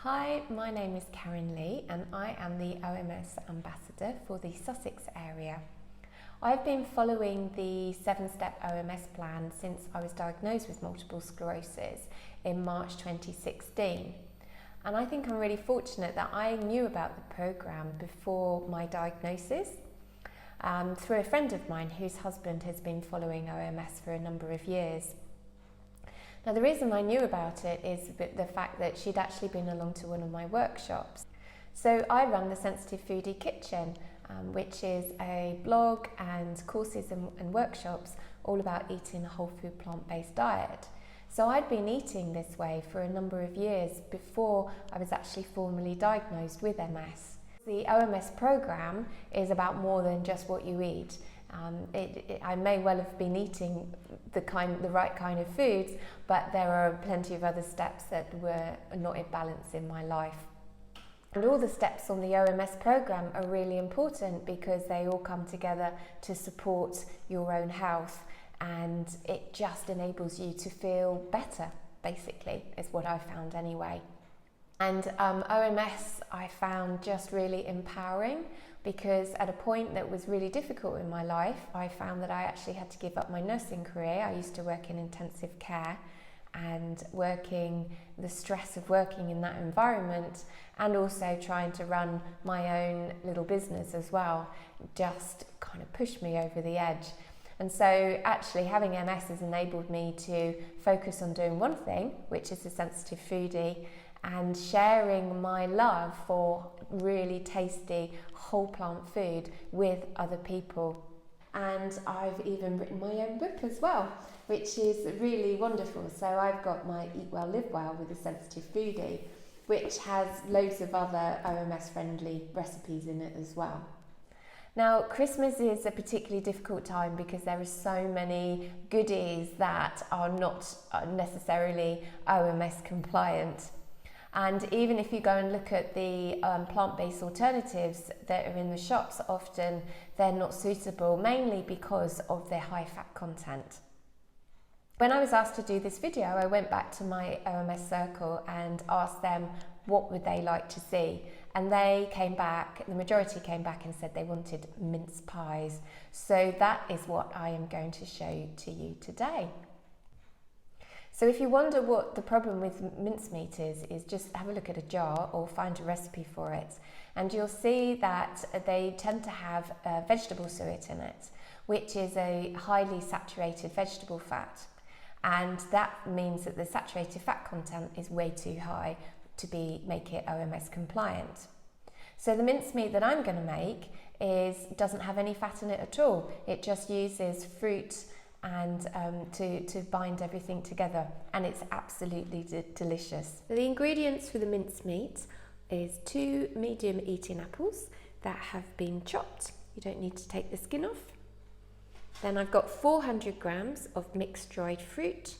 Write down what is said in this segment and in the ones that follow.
Hi, my name is Karen Lee and I am the OMS ambassador for the Sussex area. I've been following the 7-step OMS plan since I was diagnosed with multiple sclerosis in March 2016. And I think I'm really fortunate that I knew about the programme before my diagnosis through a friend of mine whose husband has been following OMS for a number of years. Now, the reason I knew about it is the fact that she'd actually been along to one of my workshops. So I run the Sensitive Foodie Kitchen, which is a blog and courses and workshops all about eating a whole food plant-based diet. So I'd been eating this way for a number of years before I was actually formally diagnosed with MS. The OMS programme is about more than just what you eat. I may well have been eating the right kind of foods, but there are plenty of other steps that were not in balance in my life. And all the steps on the OMS programme are really important because they all come together to support your own health, and it just enables you to feel better, basically, is what I found anyway. And OMS I found just really empowering, because at a point that was really difficult in my life, I found that I actually had to give up my nursing career. I used to work in intensive care, and the stress of working in that environment and also trying to run my own little business as well just kind of pushed me over the edge. And so actually having MS has enabled me to focus on doing one thing, which is a sensitive foodie, and sharing my love for really tasty whole plant food with other people. And I've even written my own book as well, which is really wonderful. So I've got my Eat Well, Live Well with a Sensitive Foodie, which has loads of other OMS-friendly recipes in it as well. Now, Christmas is a particularly difficult time because there are so many goodies that are not necessarily OMS compliant. And even if you go and look at the plant-based alternatives that are in the shops, often they're not suitable, mainly because of their high fat content. When I was asked to do this video, I went back to my OMS circle and asked them what would they like to see. And they came back, the majority came back and said they wanted mince pies. So that is what I am going to show to you today. So if you wonder what the problem with mincemeat is just have a look at a jar or find a recipe for it. And you'll see that they tend to have vegetable suet in it, which is a highly saturated vegetable fat. And that means that the saturated fat content is way too high to make it OMS compliant. So the mincemeat that I'm going to make doesn't have any fat in it at all. It just uses fruit and to bind everything together, and it's absolutely delicious. So the ingredients for the mincemeat is 2 medium eating apples that have been chopped. You don't need to take the skin off. Then I've got 400 grams of mixed dried fruit.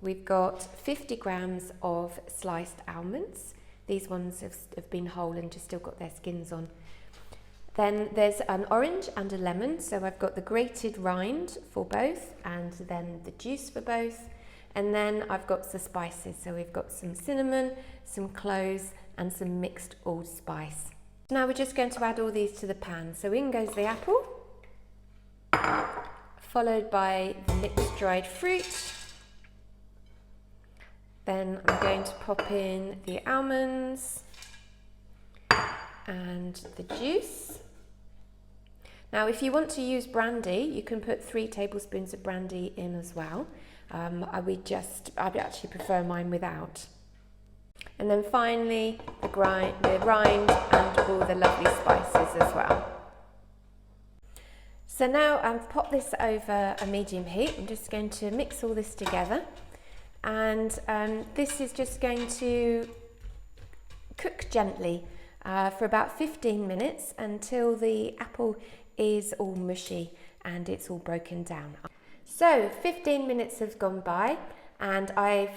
We've got 50 grams of sliced almonds. These ones have been whole and just still got their skins on. Then there's an orange and a lemon, so I've got the grated rind for both and then the juice for both. And then I've got the spices, so we've got some cinnamon, some cloves and some mixed allspice. Now we're just going to add all these to the pan. So in goes the apple, followed by the mixed dried fruit. Then I'm going to pop in the almonds and the juice. Now, if you want to use brandy, you can put 3 tablespoons of brandy in as well. I would actually prefer mine without. And then finally, the rind and all the lovely spices as well. So now I've popped this over a medium heat. I'm just going to mix all this together. And this is just going to cook gently for about 15 minutes until the apple is all mushy and it's all broken down. So 15 minutes have gone by, and I've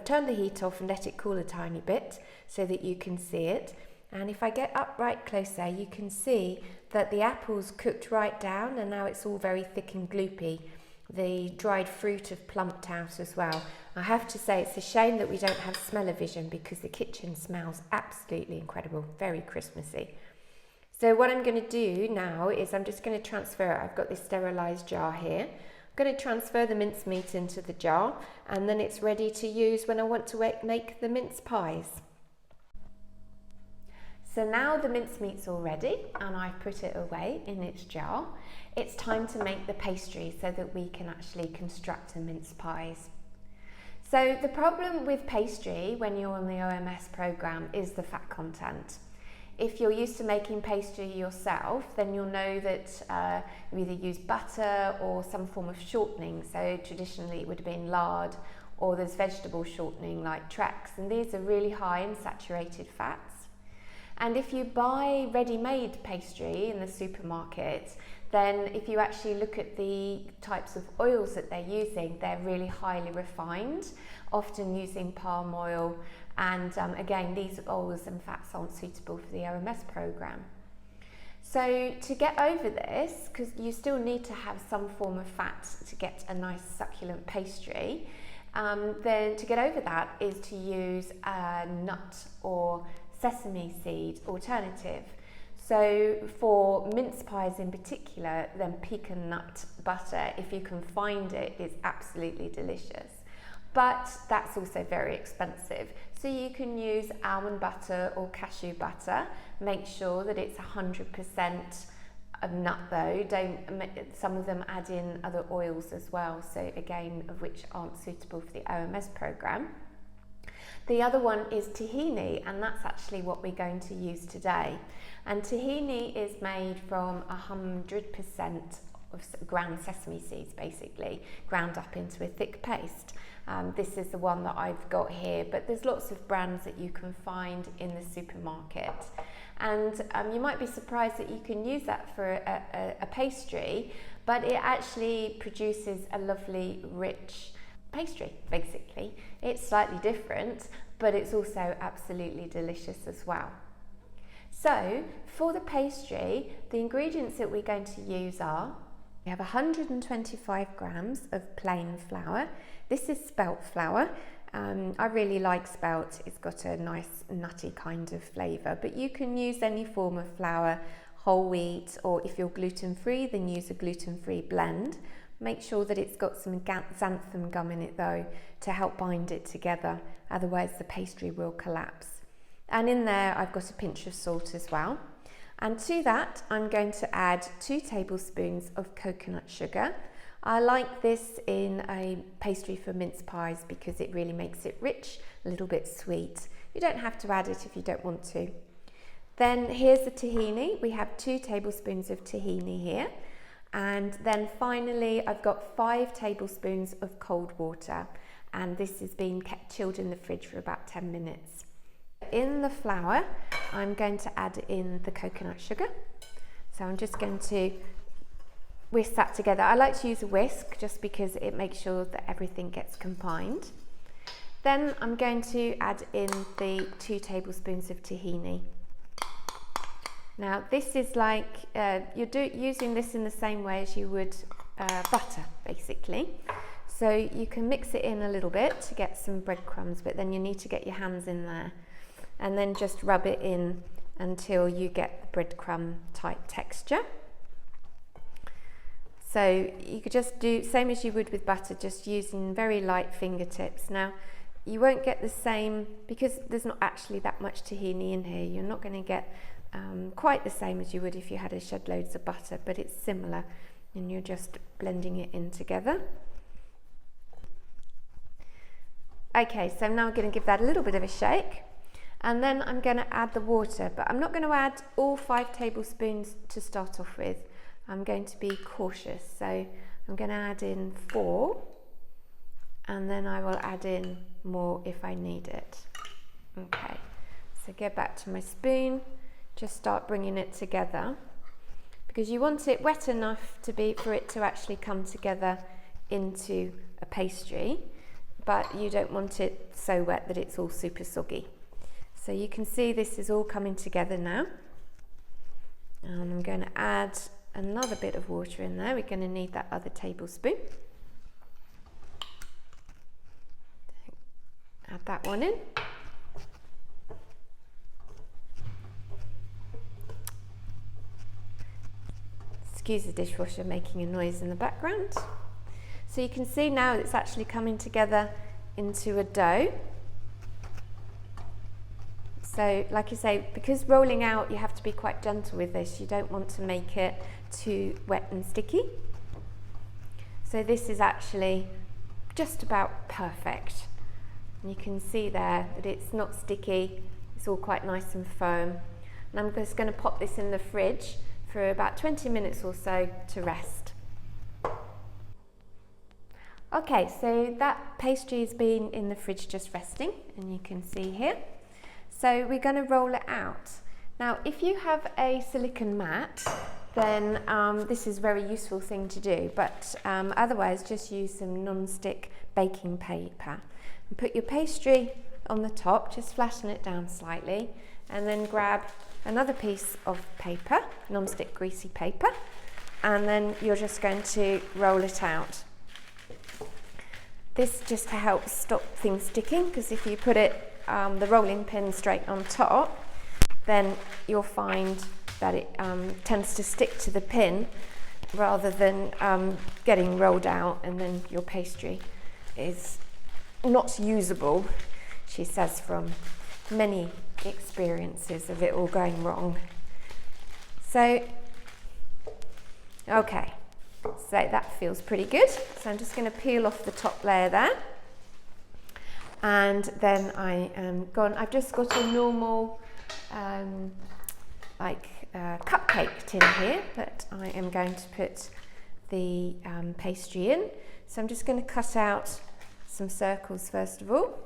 turned the heat off and let it cool a tiny bit so that you can see it. And if I get up right closer, you can see that the apple's cooked right down and now it's all very thick and gloopy. the dried fruit have plumped out as well. I have to say it's a shame that we don't have smell-o-vision because the kitchen smells absolutely incredible, very Christmassy. So what I'm going to do now is I'm just going to transfer it. I've got this sterilised jar here. I'm going to transfer the mincemeat into the jar, and then it's ready to use when I want to make the mince pies. So now the mincemeat's all ready and I've put it away in its jar. It's time to make the pastry so that we can actually construct the mince pies. So the problem with pastry when you're on the OMS programme is the fat content. If you're used to making pastry yourself, then you'll know that you either use butter or some form of shortening. So traditionally it would have been lard, or there's vegetable shortening like Trex, and these are really high in saturated fats. And if you buy ready-made pastry in the supermarket, then if you actually look at the types of oils that they're using, they're really highly refined, often using palm oil. And again, these oils and fats aren't suitable for the OMS programme. So to get over this, because you still need to have some form of fat to get a nice succulent pastry, then to get over that is to use a nut or sesame seed alternative. So for mince pies in particular, then pecan nut butter, if you can find it, is absolutely delicious. But that's also very expensive. So you can use almond butter or cashew butter. Make sure that it's 100% of nut though. Some of them add in other oils as well, so again, of which aren't suitable for the OMS programme. The other one is tahini, and that's actually what we're going to use today. And tahini is made from 100% of ground sesame seeds, basically, ground up into a thick paste. This is the one that I've got here, but there's lots of brands that you can find in the supermarket. And you might be surprised that you can use that for a pastry, but it actually produces a lovely, rich pastry, basically. It's slightly different, but it's also absolutely delicious as well. So for the pastry, the ingredients that we're going to use are, we have 125 grams of plain flour. This is spelt flour. I really like spelt. It's got a nice nutty kind of flavour, but you can use any form of flour, whole wheat, or if you're gluten-free, then use a gluten-free blend. Make sure that it's got some xanthan gum in it though, to help bind it together, otherwise the pastry will collapse. And in there I've got a pinch of salt as well. And to that I'm going to add 2 tablespoons of coconut sugar. I like this in a pastry for mince pies because it really makes it rich, a little bit sweet. You don't have to add it if you don't want to. Then here's the tahini. We have 2 tablespoons of tahini here. And then finally I've got 5 tablespoons of cold water, and this has been kept chilled in the fridge for about 10 minutes. In the flour I'm going to add in the coconut sugar. So I'm just going to whisk that together. I like to use a whisk just because it makes sure that everything gets combined. Then I'm going to add in the 2 tablespoons of tahini. Now this is like, you're using this in the same way as you would butter, basically. So you can mix it in a little bit to get some breadcrumbs, but then you need to get your hands in there. And then just rub it in until you get the breadcrumb type texture. So you could just do same as you would with butter, just using very light fingertips. Now you won't get the same, because there's not actually that much tahini in here, you're not going to get quite the same as you would if you had shed loads of butter, but it's similar, and you're just blending it in together. Okay, so now I'm going to give that a little bit of a shake, and then I'm going to add the water, but I'm not going to add all 5 tablespoons to start off with. I'm going to be cautious, so I'm going to add in 4, and then I will add in more if I need it. Okay, so go back to my spoon. Just start bringing it together, because you want it wet enough for it to actually come together into a pastry, but you don't want it so wet that it's all super soggy. So you can see this is all coming together now, and I'm going to add another bit of water in there. We're going to need that other tablespoon. Add that one in. Excuse the dishwasher making a noise in the background. So you can see now it's actually coming together into a dough. So like I say, because rolling out, you have to be quite gentle with this. You don't want to make it too wet and sticky. So this is actually just about perfect. And you can see there that it's not sticky, it's all quite nice and firm. And I'm just going to pop this in the fridge for about 20 minutes or so to rest. Okay, so that pastry has been in the fridge just resting, and you can see here. So we're going to roll it out. Now, if you have a silicone mat, then this is a very useful thing to do, but otherwise just use some non-stick baking paper. And put your pastry on the top, just flatten it down slightly, and then grab another piece of paper, non-stick greasy paper, and then you're just going to roll it out. This just helps stop things sticking, because if you put it, the rolling pin straight on top, then you'll find that it tends to stick to the pin rather than getting rolled out, and then your pastry is not usable, she says, from many experiences of it all going wrong. So, okay, so that feels pretty good. So I'm just going to peel off the top layer there. And then I've just got a normal cupcake tin here that I am going to put the pastry in. So I'm just going to cut out some circles first of all.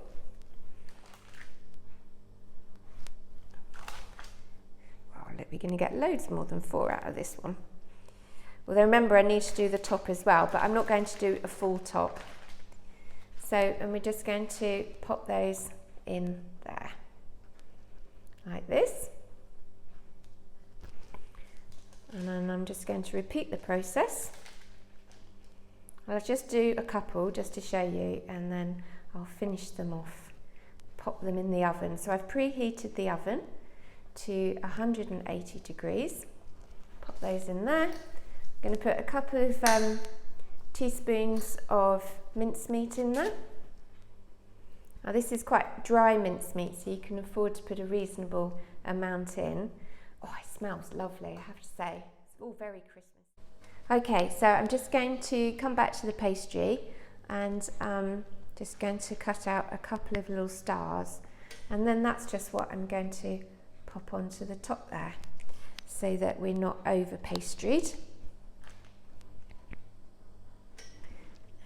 We're going to get loads more than 4 out of this one. Well, remember, I need to do the top as well, but I'm not going to do a full top. So, and we're just going to pop those in there, like this. And then I'm just going to repeat the process. I'll just do a couple just to show you, and then I'll finish them off, pop them in the oven. So I've preheated the oven to 180 degrees. Pop those in there. I'm going to put a couple of teaspoons of mincemeat in there. Now this is quite dry mincemeat, so you can afford to put a reasonable amount in. Oh, it smells lovely, I have to say. It's all very Christmas. Okay, so I'm just going to come back to the pastry, and just going to cut out a couple of little stars, and then that's just what I'm going to pop onto the top there, so that we're not over pastried.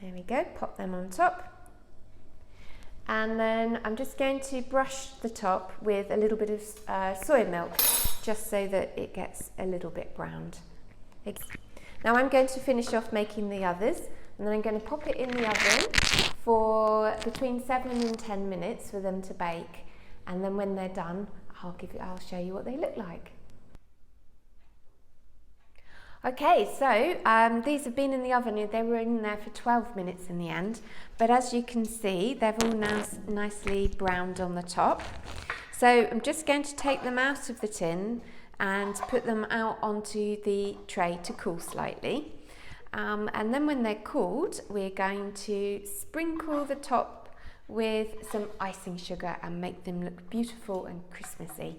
There we go, pop them on top. And then I'm just going to brush the top with a little bit of soy milk, just so that it gets a little bit browned. Now I'm going to finish off making the others, and then I'm going to pop it in the oven for between 7 and 10 minutes for them to bake. And then when they're done, I'll show you what they look like. Okay, so these have been in the oven. They were in there for 12 minutes in the end, but as you can see, they've all now nicely browned on the top. So I'm just going to take them out of the tin and put them out onto the tray to cool slightly. And then when they're cooled, we're going to sprinkle the top with some icing sugar and make them look beautiful and Christmassy.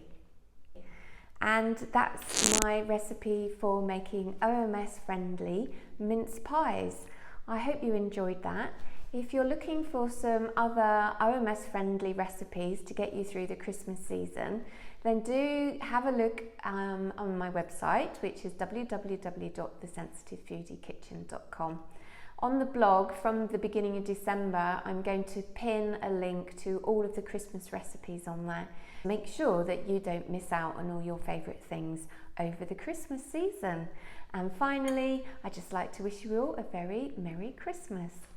And that's my recipe for making OMS-friendly mince pies. I hope you enjoyed that. If you're looking for some other OMS-friendly recipes to get you through the Christmas season, then do have a look on my website, which is www.thesensitivefoodiekitchen.com. On the blog, from the beginning of December, I'm going to pin a link to all of the Christmas recipes on there. Make sure that you don't miss out on all your favourite things over the Christmas season. And finally, I'd just like to wish you all a very Merry Christmas.